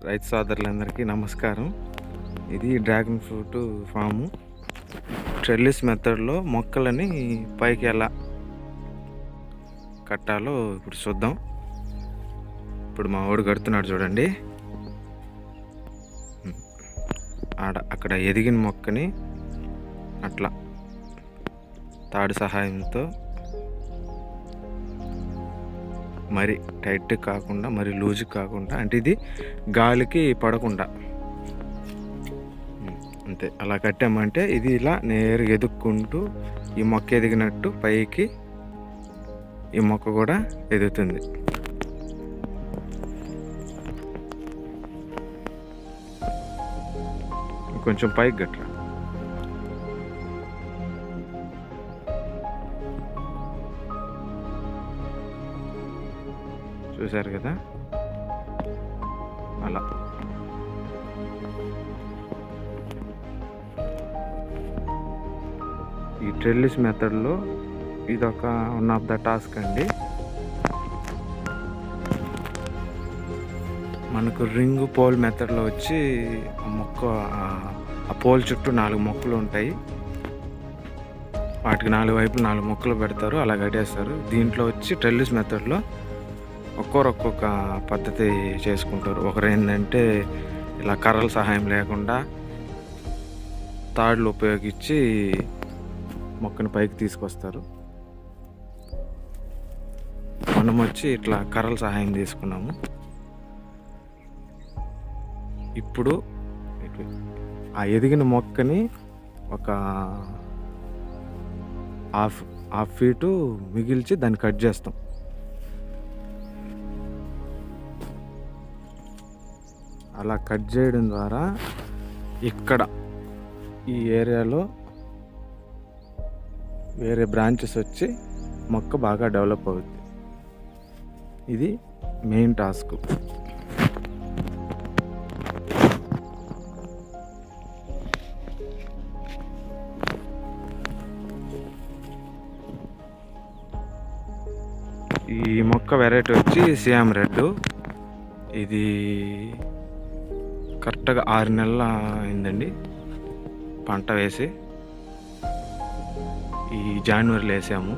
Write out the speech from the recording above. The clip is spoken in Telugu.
రైతు సోదరులందరికీ నమస్కారం. ఇది డ్రాగన్ ఫ్రూట్ ఫాము. ట్రెల్లిస్ మెథడ్లో మొక్కలని పైకి ఎలా కట్టాలో ఇప్పుడు చూద్దాం. ఇప్పుడు మా వాడు కడుతున్నాడు చూడండి. అక్కడ ఎదిగిన మొక్కని అట్లా తాడు సహాయంతో మరి టైట్ కాకుండా మరి లూజ్ కాకుండా, అంటే ఇది గాలికి పడకుండా అంతే. అలా కట్టామంటే ఇది ఇలా నేరుగా ఎదుక్కుంటూ ఈ మొక్క ఎదిగినట్టు పైకి ఈ మొక్క కూడా ఎదుగుతుంది. కొంచెం పైకి గట్రా. చూశారు కదా, అలా ఈ ట్రెల్లిస్ మెథడ్లో ఇదొక వన్ ఆఫ్ ద టాస్క్ అండి. మనకు రింగ్ పోల్ మెథడ్లో వచ్చి మొక్క ఆ పోల్ చుట్టూ 4 మొక్కలు ఉంటాయి. వాటికి 4 వైపులు 4 మొక్కలు పెడతారు, అలా కట్టేస్తారు. దీంట్లో వచ్చి ట్రెల్లిస్ మెథడ్లో ఒక్కొక్క పద్ధతి చేసుకుంటారు. ఒకరు ఏంటంటే ఇలా కర్రల సహాయం లేకుండా తాడులు ఉపయోగించి మొక్కను పైకి తీసుకొస్తారు. మనం వచ్చి ఇట్లా కర్రల సహాయం తీసుకున్నాము. ఇప్పుడు ఆ ఎదిగిన మొక్కని ఒక హాఫ్ ఫీటు మిగిల్చి దాన్ని కట్ చేస్తాం. అలా కట్ చేయడం ద్వారా ఇక్కడ ఈ ఏరియాలో వేరే బ్రాంచెస్ వచ్చి మొక్క బాగా డెవలప్ అవుతుంది. ఇది మెయిన్ టాస్క్. ఈ మొక్క వెరైటీ వచ్చి సియామ్ రెడ్. ఇది కరెక్ట్గా 6 నెలల అయిందండి పంట వేసి. ఈ జనవరిలో వేసాము.